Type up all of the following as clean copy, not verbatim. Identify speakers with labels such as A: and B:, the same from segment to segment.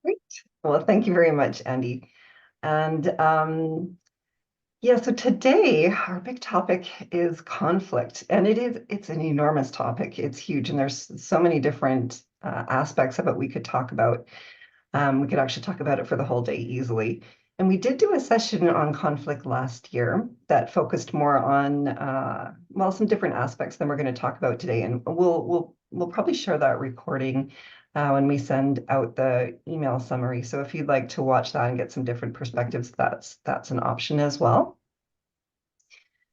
A: Great. Well, thank you very much, Andy. And yeah, so today our big topic is conflict, and it's an enormous topic. It's huge, and there's so many different aspects of it we could talk about. We could actually talk about it for the whole day easily. And we did do a session on conflict last year that focused more on well, some different aspects than we're going to talk about today. And we'll probably share that recording when we send out the email summary. So if you'd like to watch that and get some different perspectives, that's an option as well.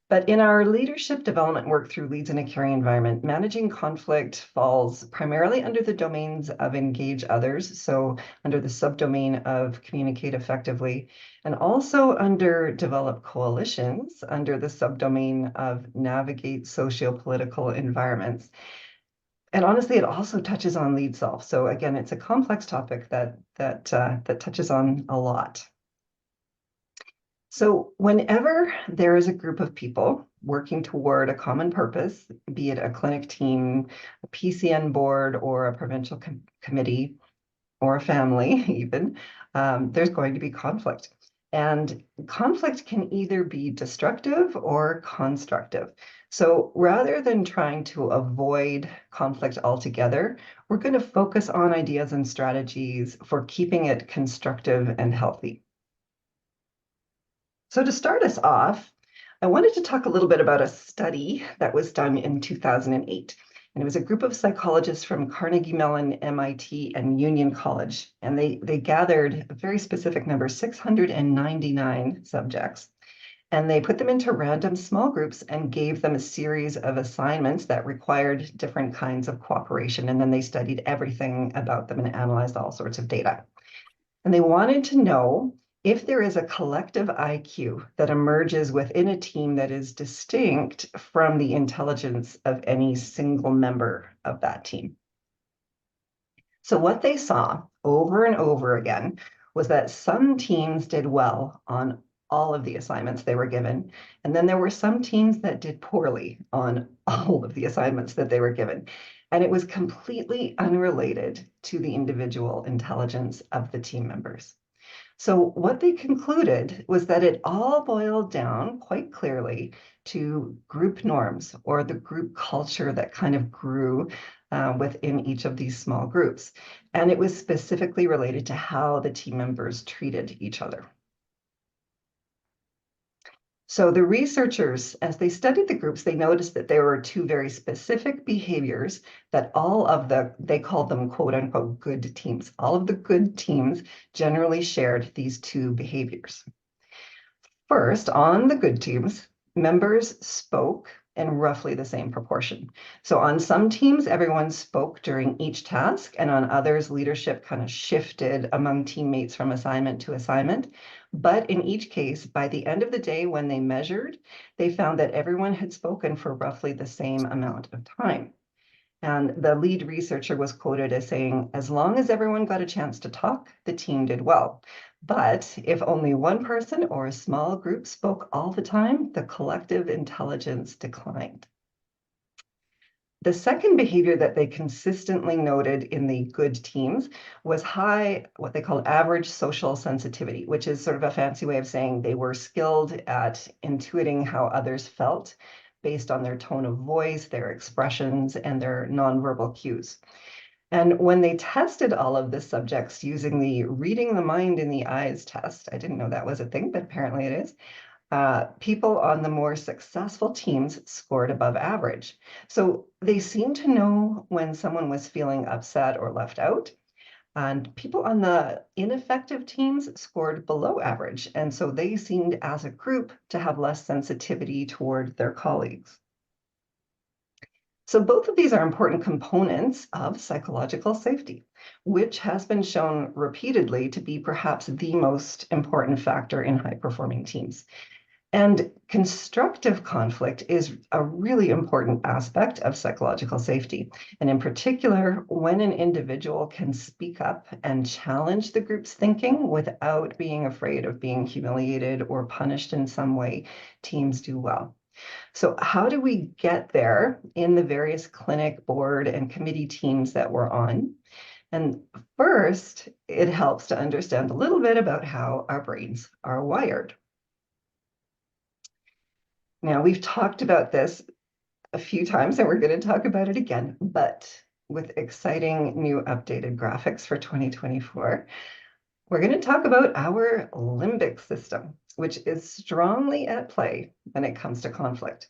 A: But in our leadership development work through leads in a caring environment, managing conflict falls primarily under the domains of engage others, so under the subdomain of communicate effectively, and also under develop coalitions, under the subdomain of navigate socio-political environments. And honestly, it also touches on lead self. So again, it's a complex topic that touches on a lot. So whenever there is a group of people working toward a common purpose, be it a clinic team, a PCN board, or a provincial committee, or a family even, there's going to be conflict. And conflict can either be destructive or constructive. So rather than trying to avoid conflict altogether, we're going to focus on ideas and strategies for keeping it constructive and healthy. So to start us off, I wanted to talk a little bit about a study that was done in 2008. And it was a group of psychologists from Carnegie Mellon, MIT, and Union College. And they gathered a very specific number, 699 subjects. And they put them into random small groups and gave them a series of assignments that required different kinds of cooperation. And then they studied everything about them and analyzed all sorts of data. And they wanted to know if there is a collective IQ that emerges within a team that is distinct from the intelligence of any single member of that team. So what they saw over and over again was that some teams did well on all of the assignments they were given. And then there were some teams that did poorly on all of the assignments that they were given. And it was completely unrelated to the individual intelligence of the team members. So what they concluded was that it all boiled down quite clearly to group norms or the group culture that kind of grew within each of these small groups. And it was specifically related to how the team members treated each other. So the researchers, as they studied the groups, they noticed that there were two very specific behaviors that they called them quote unquote good teams. All of the good teams generally shared these two behaviors. First, on the good teams, members spoke in roughly the same proportion. So on some teams, everyone spoke during each task, and on others, leadership kind of shifted among teammates from assignment to assignment. But in each case, by the end of the day, when they measured, they found that everyone had spoken for roughly the same amount of time. And the lead researcher was quoted as saying, as long as everyone got a chance to talk, the team did well. But if only one person or a small group spoke all the time, the collective intelligence declined. The second behavior that they consistently noted in the good teams was high, what they called average social sensitivity, which is sort of a fancy way of saying they were skilled at intuiting how others felt based on their tone of voice, their expressions, and their nonverbal cues. And when they tested all of the subjects using the reading the mind in the eyes test, I didn't know that was a thing, but apparently it is, people on the more successful teams scored above average. So they seemed to know when someone was feeling upset or left out. And people on the ineffective teams scored below average. And so they seemed as a group to have less sensitivity toward their colleagues. So both of these are important components of psychological safety, which has been shown repeatedly to be perhaps the most important factor in high-performing teams. And constructive conflict is a really important aspect of psychological safety. And in particular, when an individual can speak up and challenge the group's thinking without being afraid of being humiliated or punished in some way, teams do well. So how do we get there in the various clinic, board, and committee teams that we're on? And first, it helps to understand a little bit about how our brains are wired. Now, we've talked about this a few times and we're going to talk about it again, but with exciting new updated graphics for 2024. We're going to talk about our limbic system, which is strongly at play when it comes to conflict.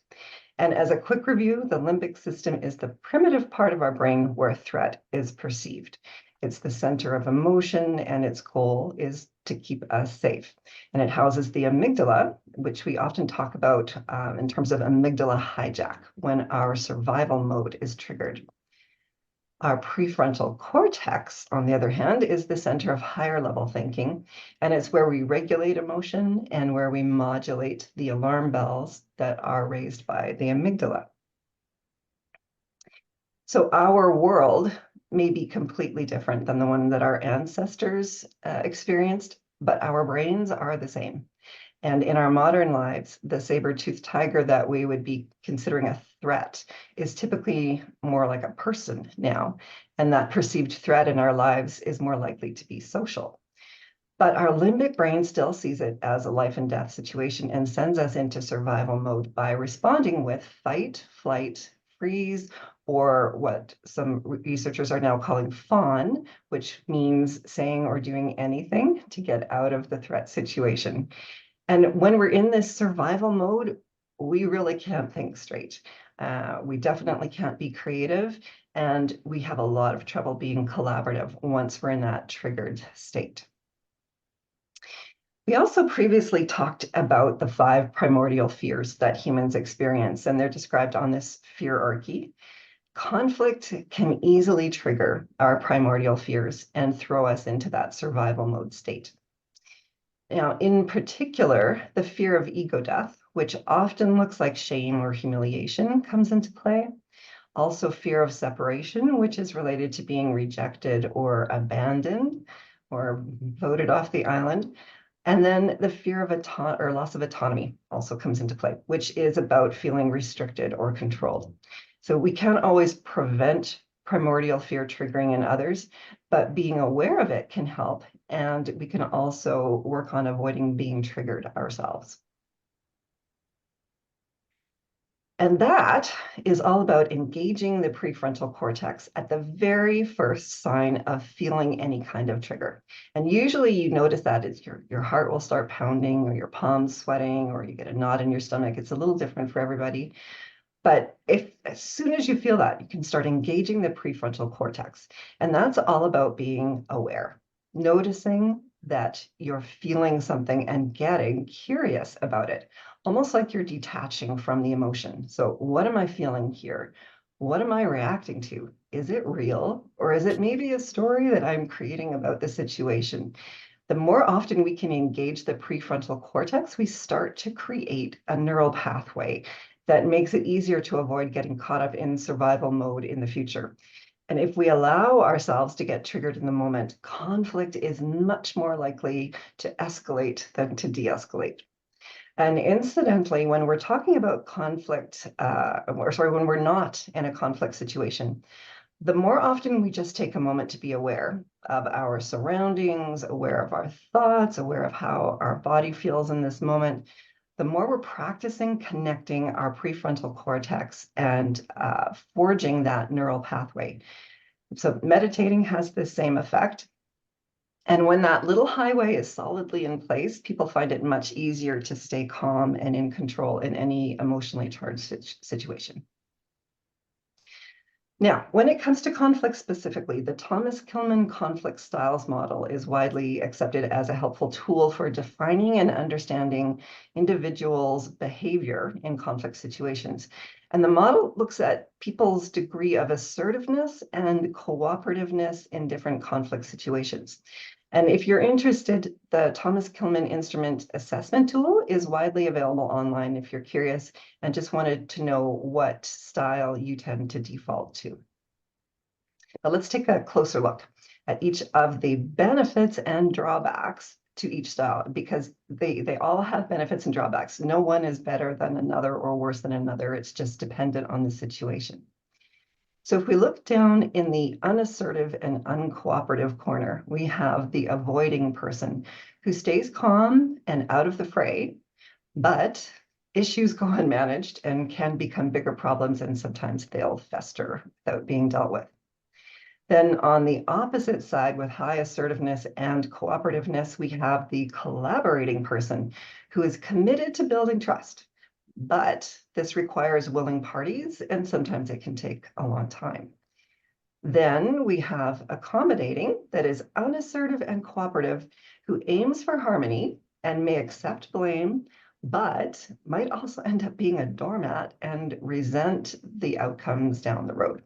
A: And as a quick review, the limbic system is the primitive part of our brain where a threat is perceived. It's the center of emotion, and its goal is to keep us safe. And it houses the amygdala, which we often talk about in terms of amygdala hijack, when our survival mode is triggered. Our prefrontal cortex, on the other hand, is the center of higher level thinking, and it's where we regulate emotion and where we modulate the alarm bells that are raised by the amygdala. So our world may be completely different than the one that our ancestors experienced, but our brains are the same. And in our modern lives, the saber-toothed tiger that we would be considering a threat is typically more like a person now. And that perceived threat in our lives is more likely to be social. But our limbic brain still sees it as a life and death situation and sends us into survival mode by responding with fight, flight, freeze, or what some researchers are now calling fawn, which means saying or doing anything to get out of the threat situation. And when we're in this survival mode, we really can't think straight. We definitely can't be creative, and we have a lot of trouble being collaborative once we're in that triggered state. We also previously talked about the 5 primordial fears that humans experience, and they're described on this feararchy. Conflict can easily trigger our primordial fears and throw us into that survival mode state. Now, in particular, the fear of ego death, which often looks like shame or humiliation, comes into play. Also, fear of separation, which is related to being rejected or abandoned or voted off the island. And then the fear of loss of autonomy also comes into play, which is about feeling restricted or controlled. So we can't always prevent primordial fear triggering in others, but being aware of it can help. And we can also work on avoiding being triggered ourselves. And that is all about engaging the prefrontal cortex at the very first sign of feeling any kind of trigger. And usually you notice that is your heart will start pounding or your palms sweating or you get a knot in your stomach. It's a little different for everybody. But as soon as you feel that, you can start engaging the prefrontal cortex. And that's all about being aware, noticing that you're feeling something and getting curious about it, almost like you're detaching from the emotion. So what am I feeling here? What am I reacting to? Is it real? Or is it maybe a story that I'm creating about the situation? The more often we can engage the prefrontal cortex, we start to create a neural pathway that makes it easier to avoid getting caught up in survival mode in the future. And if we allow ourselves to get triggered in the moment, conflict is much more likely to escalate than to de-escalate. And incidentally, when we're talking about conflict, when we're not in a conflict situation, the more often we just take a moment to be aware of our surroundings, aware of our thoughts, aware of how our body feels in this moment, the more we're practicing connecting our prefrontal cortex and forging that neural pathway. So meditating has the same effect. And when that little highway is solidly in place, people find it much easier to stay calm and in control in any emotionally charged situation. Now, when it comes to conflict specifically, the Thomas Kilmann conflict styles model is widely accepted as a helpful tool for defining and understanding individuals' behavior in conflict situations. And the model looks at people's degree of assertiveness and cooperativeness in different conflict situations. And if you're interested, the Thomas Kilmann Instrument Assessment Tool is widely available online if you're curious and just wanted to know what style you tend to default to. Now let's take a closer look at each of the benefits and drawbacks to each style, because they all have benefits and drawbacks. No one is better than another or worse than another. It's just dependent on the situation. So if we look down in the unassertive and uncooperative corner, we have the avoiding person who stays calm and out of the fray, but issues go unmanaged and can become bigger problems, and sometimes they'll fester without being dealt with. Then on the opposite side, with high assertiveness and cooperativeness, we have the collaborating person who is committed to building trust. But this requires willing parties, and sometimes it can take a long time. Then we have accommodating, that is unassertive and cooperative, who aims for harmony and may accept blame, but might also end up being a doormat and resent the outcomes down the road.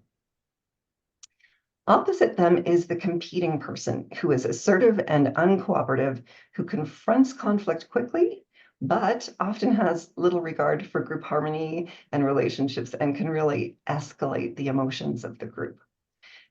A: Opposite them is the competing person who is assertive and uncooperative, who confronts conflict quickly, but often has little regard for group harmony and relationships and can really escalate the emotions of the group.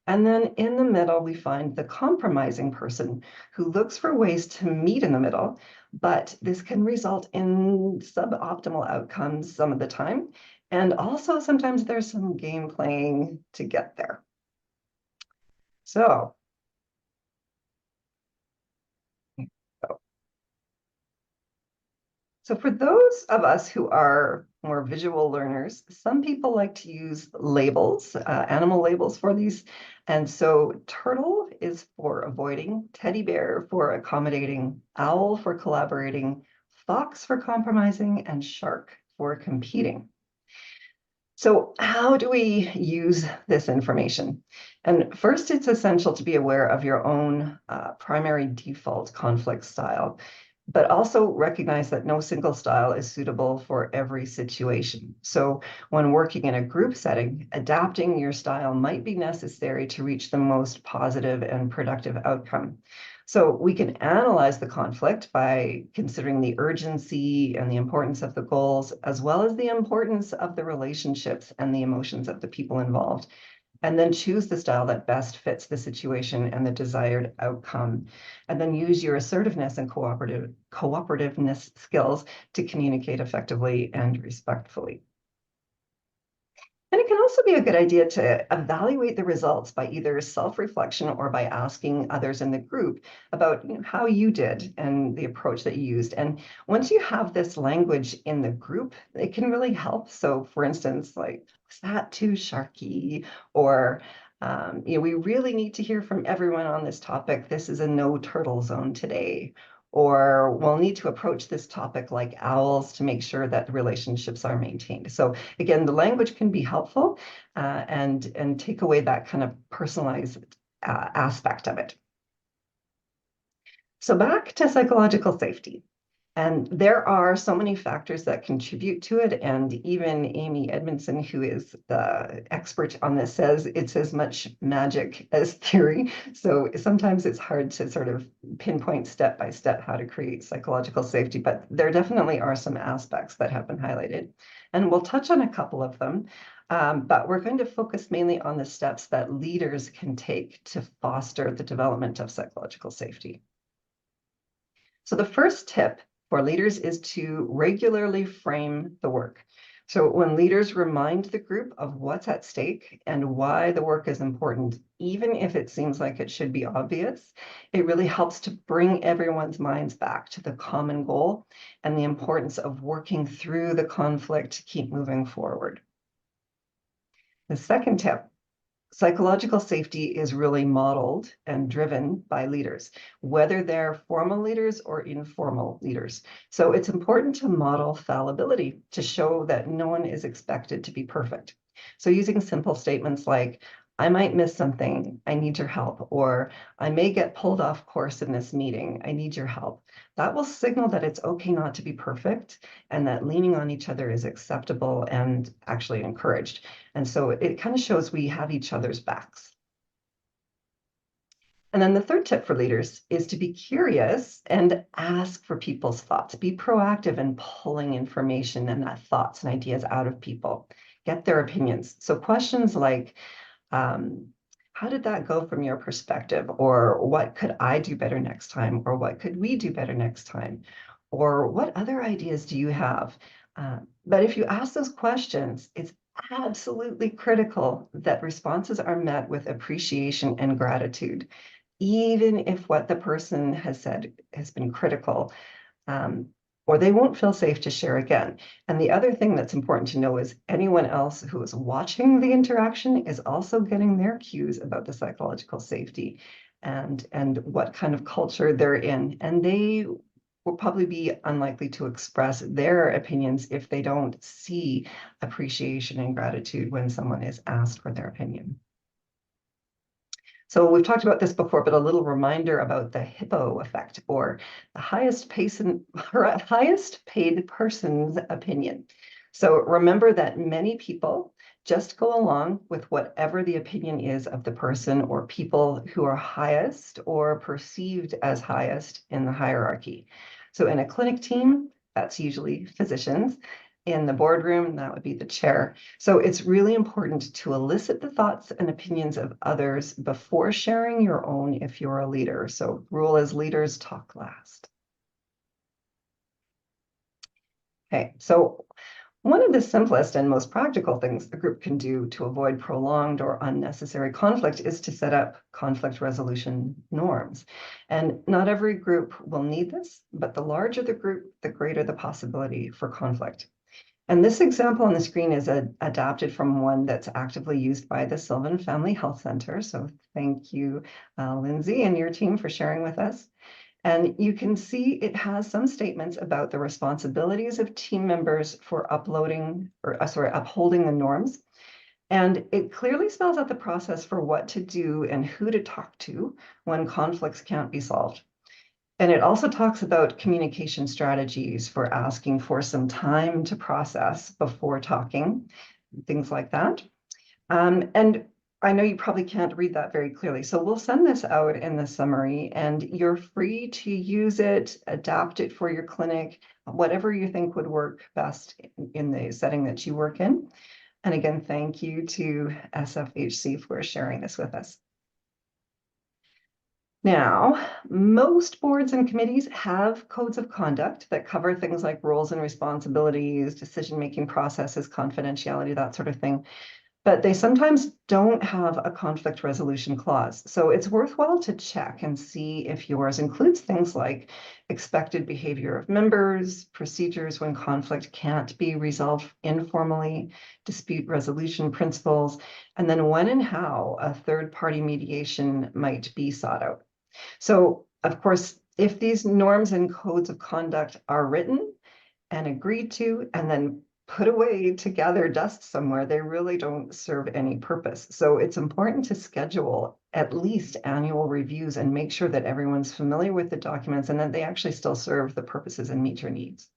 A: And then in the middle, we find the compromising person who looks for ways to meet in the middle, but this can result in suboptimal outcomes some of the time. And also sometimes there's some game playing to get there. So So for those of us who are more visual learners, some people like to use labels, animal labels for these. And so turtle is for avoiding, teddy bear for accommodating, owl for collaborating, fox for compromising, and shark for competing. So how do we use this information? And first, it's essential to be aware of your own primary default conflict style, but also recognize that no single style is suitable for every situation. So when working in a group setting, adapting your style might be necessary to reach the most positive and productive outcome. So we can analyze the conflict by considering the urgency and the importance of the goals, as well as the importance of the relationships and the emotions of the people involved, and then choose the style that best fits the situation and the desired outcome. And then use your assertiveness and cooperativeness skills to communicate effectively and respectfully. And it can also be a good idea to evaluate the results by either self-reflection or by asking others in the group about how you did and the approach that you used. And once you have this language in the group, it can really help. So for instance, like, was that too sharky? Or, we really need to hear from everyone on this topic. This is a no turtle zone today. Or we'll need to approach this topic like owls to make sure that the relationships are maintained. So again, the language can be helpful and take away that kind of personalized aspect of it. So back to psychological safety. And there are so many factors that contribute to it. And even Amy Edmondson, who is the expert on this, says it's as much magic as theory. So sometimes it's hard to sort of pinpoint step by step how to create psychological safety, but there definitely are some aspects that have been highlighted. And we'll touch on a couple of them, but we're going to focus mainly on the steps that leaders can take to foster the development of psychological safety. So the first tip for leaders is to regularly frame the work. So when leaders remind the group of what's at stake and why the work is important, even if it seems like it should be obvious, it really helps to bring everyone's minds back to the common goal and the importance of working through the conflict to keep moving forward. The second tip: psychological safety is really modeled and driven by leaders, whether they're formal leaders or informal leaders. So it's important to model fallibility to show that no one is expected to be perfect. So using simple statements like, I might miss something, I need your help, or I may get pulled off course in this meeting, I need your help. That will signal that it's okay not to be perfect and that leaning on each other is acceptable and actually encouraged. And so it kind of shows we have each other's backs. And then the third tip for leaders is to be curious and ask for people's thoughts. Be proactive in pulling information and thoughts and ideas out of people. Get their opinions. So questions like, how did that go from your perspective? Or what could I do better next time? Or what could we do better next time? Or what other ideas do you have? But if you ask those questions, it's absolutely critical that responses are met with appreciation and gratitude, even if what the person has said has been critical, um, or they won't feel safe to share again. And the other thing that's important to know is anyone else who is watching the interaction is also getting their cues about the psychological safety and what kind of culture they're in. And they will probably be unlikely to express their opinions if they don't see appreciation and gratitude when someone is asked for their opinion. So we've talked about this before, but a little reminder about the hippo effect, or the highest paid person's opinion. So remember that many people just go along with whatever the opinion is of the person or people who are highest or perceived as highest in the hierarchy. So in a clinic team, that's usually physicians. In the boardroom, that would be the chair. So it's really important to elicit the thoughts and opinions of others before sharing your own if you're a leader. So rule is leaders talk last. Okay, so one of the simplest and most practical things a group can do to avoid prolonged or unnecessary conflict is to set up conflict resolution norms. And not every group will need this, but the larger the group, the greater the possibility for conflict. And this example on the screen is adapted from one that's actively used by the Sylvan Family Health Center. So thank you, Lindsay, and your team for sharing with us. And you can see it has some statements about the responsibilities of team members for upholding the norms. And it clearly spells out the process for what to do and who to talk to when conflicts can't be solved. And it also talks about communication strategies for asking for some time to process before talking, things like that. And I know you probably can't read that very clearly, so we'll send this out in the summary, and you're free to use it, adapt it for your clinic, whatever you think would work best in the setting that you work in. And again, thank you to SFHC for sharing this with us. Now, most boards and committees have codes of conduct that cover things like roles and responsibilities, decision-making processes, confidentiality, that sort of thing. But they sometimes don't have a conflict resolution clause. So it's worthwhile to check and see if yours includes things like expected behavior of members, procedures when conflict can't be resolved informally, dispute resolution principles, and then when and how a third-party mediation might be sought out. So, of course, if these norms and codes of conduct are written and agreed to and then put away to gather dust somewhere, they really don't serve any purpose. So it's important to schedule at least annual reviews and make sure that everyone's familiar with the documents and that they actually still serve the purposes and meet your needs.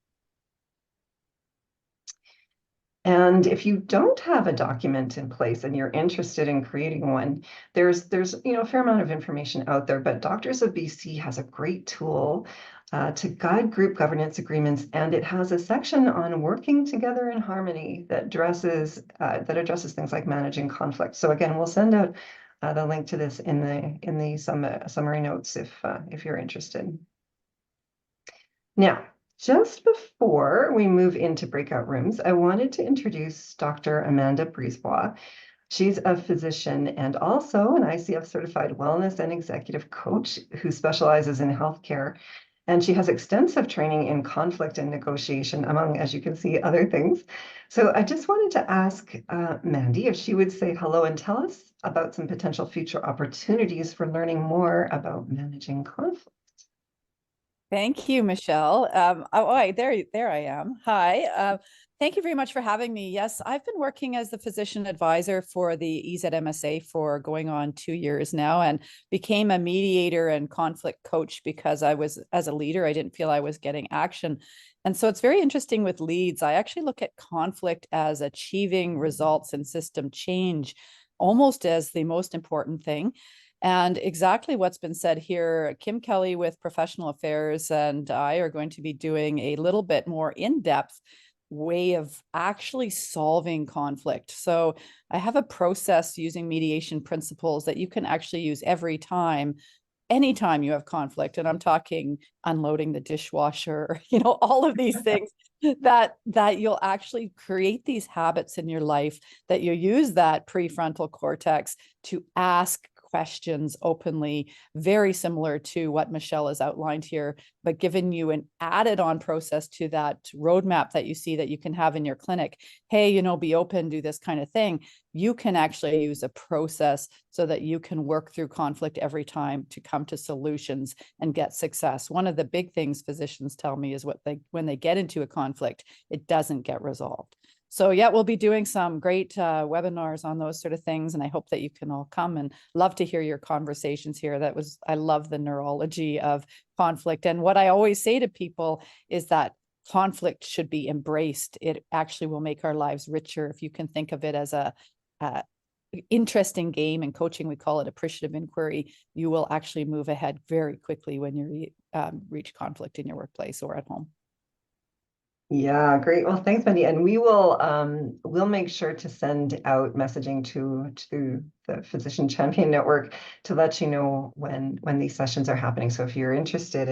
A: And if you don't have a document in place and you're interested in creating one, there's a fair amount of information out there, but Doctors of BC has a great tool to guide group governance agreements, and it has a section on working together in harmony that addresses things like managing conflict. So again, we'll send out the link to this in the summary notes if you're interested. Now, just before we move into breakout rooms, I wanted to introduce Dr. Amanda Brisebois. She's a physician and also an ICF certified wellness and executive coach who specializes in healthcare. And she has extensive training in conflict and negotiation, among, as you can see, other things. So I just wanted to ask Mandy if she would say hello and tell us about some potential future opportunities for learning more about managing conflict.
B: Thank you, Michelle. There I am. Hi. Thank you very much for having me. Yes, I've been working as the physician advisor for the EZMSA for going on 2 years now, and became a mediator and conflict coach because as a leader, I didn't feel I was getting action. And so it's very interesting with leads. I actually look at conflict as achieving results and system change almost as the most important thing. And exactly what's been said here, Kim Kelly with Professional Affairs and I are going to be doing a little bit more in-depth way of actually solving conflict. So I have a process using mediation principles that you can actually use every time anytime you have conflict, and I'm talking unloading the dishwasher, all of these things, that you'll actually create these habits in your life, that you use that prefrontal cortex to ask questions openly, very similar to what Michelle has outlined here, but given you an added on process to that roadmap that you see that you can have in your clinic. Hey, be open, do this kind of thing. You can actually use a process so that you can work through conflict every time to come to solutions and get success. One of the big things physicians tell me is when they get into a conflict, it doesn't get resolved. So yeah, we'll be doing some great webinars on those sort of things. And I hope that you can all come, and love to hear your conversations here. I love the neurology of conflict. And what I always say to people is that conflict should be embraced. It actually will make our lives richer. If you can think of it as a interesting game. In coaching, we call it appreciative inquiry. You will actually move ahead very quickly when you reach conflict in your workplace or at home.
A: Yeah, great. Well, thanks, Wendy. And we'll make sure to send out messaging to the Physician Champion Network to let you know when these sessions are happening. So if you're interested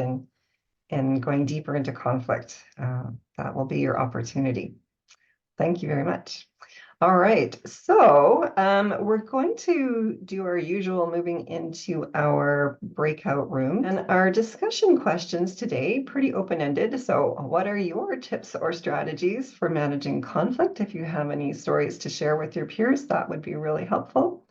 A: in going deeper into conflict, that will be your opportunity. Thank you very much. All right, so we're going to do our usual moving into our breakout room, and our discussion questions today, pretty open-ended. So what are your tips or strategies for managing conflict? If you have any stories to share with your peers, that would be really helpful.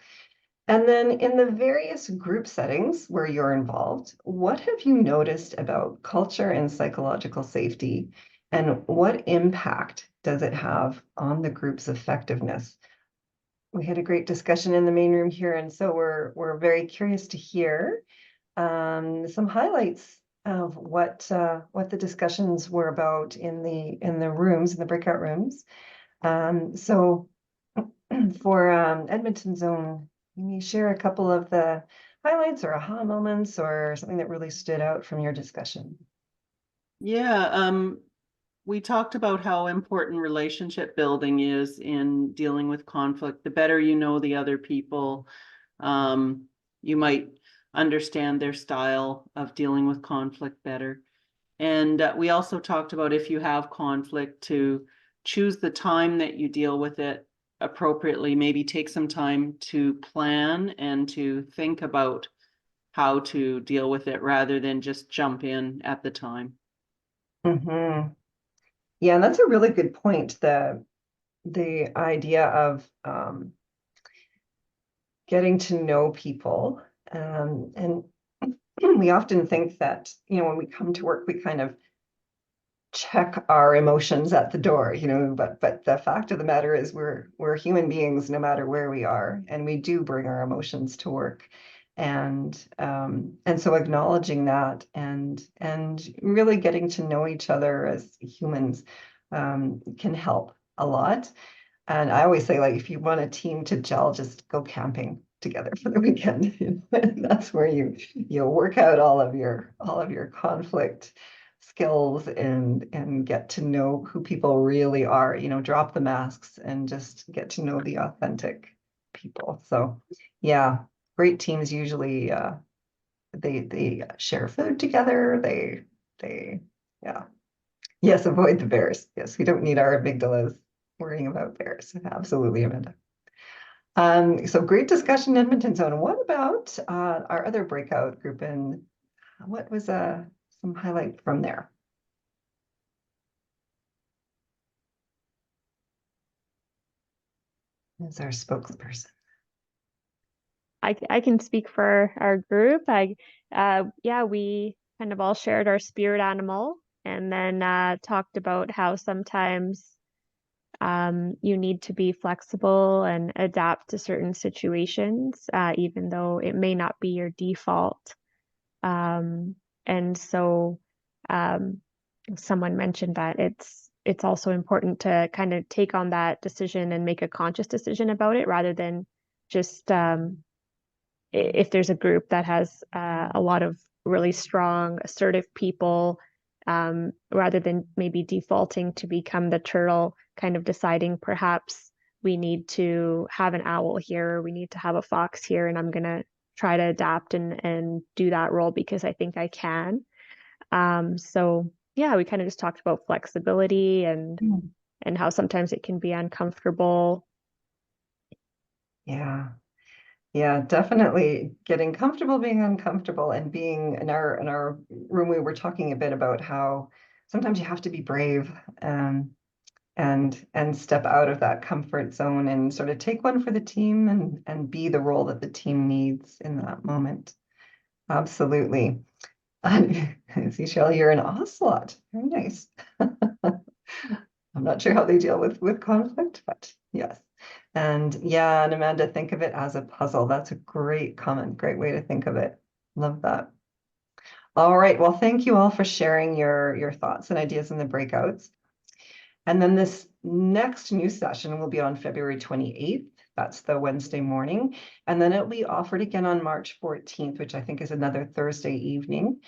A: And then in the various group settings where you're involved, what have you noticed about culture and psychological safety, and what impact does it have on the group's effectiveness? We had a great discussion in the main room here, and so we're very curious to hear some highlights of what the discussions were about in the rooms, in the breakout rooms. So for Edmonton Zone, can you share a couple of the highlights or aha moments or something that really stood out from your discussion?
C: Yeah, we talked about how important relationship building is in dealing with conflict. The better you know the other people, you might understand their style of dealing with conflict better. And we also talked about, if you have conflict, to choose the time that you deal with it appropriately. Maybe take some time to plan and to think about how to deal with it rather than just jump in at the time.
A: Mm-hmm. Yeah, and that's a really good point. The idea of getting to know people, and we often think that when we come to work, we kind of check our emotions at the door, but the fact of the matter is we're human beings no matter where we are, and we do bring our emotions to work. And so acknowledging that and really getting to know each other as humans can help a lot. And I always say, like, if you want a team to gel, just go camping together for the weekend. That's where you work out all of your conflict skills and get to know who people really are. Drop the masks and just get to know the authentic people. So, yeah, great teams usually they share food together. They yeah. Yes, avoid the bears. Yes, we don't need our amygdalas worrying about bears. Absolutely, Amanda. So great discussion, Edmonton Zone. What about our other breakout group, and what was some highlight from there? As our spokesperson.
D: I can speak for our group. Yeah, we kind of all shared our spirit animal, and then talked about how sometimes you need to be flexible and adapt to certain situations, even though it may not be your default. And so someone mentioned that it's also important to kind of take on that decision and make a conscious decision about it, rather than just if there's a group that has a lot of really strong, assertive people, rather than maybe defaulting to become the turtle, kind of deciding perhaps we need to have an owl here, or we need to have a fox here, and I'm gonna try to adapt and do that role because I think I can. So yeah, we kind of just talked about flexibility and how sometimes it can be uncomfortable.
A: Yeah. Yeah, definitely getting comfortable being uncomfortable, and being in our room, we were talking a bit about how sometimes you have to be brave, and step out of that comfort zone and sort of take one for the team, and be the role that the team needs in that moment. Absolutely. Seashell, you're an ocelot. Very nice. I'm not sure how they deal with conflict, but yes. And yeah, and Amanda, think of it as a puzzle. That's a great comment, great way to think of it. Love that. All right. Well, thank you all for sharing your thoughts and ideas in the breakouts. And then this next new session will be on February 28th. That's the Wednesday morning. And then it'll be offered again on March 14th, which I think is another Thursday evening.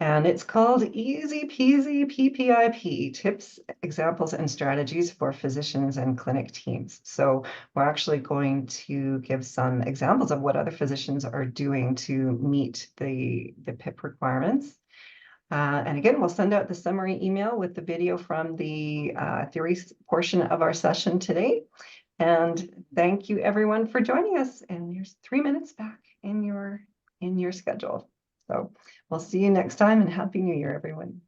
A: And it's called Easy Peasy PPIP, Tips, Examples, and Strategies for Physicians and Clinic Teams. So we're actually going to give some examples of what other physicians are doing to meet the PIP requirements. And again, we'll send out the summary email with the video from the theory portion of our session today. And thank you everyone for joining us. And there's 3 minutes back in your schedule. So we'll see you next time, and Happy New Year, everyone.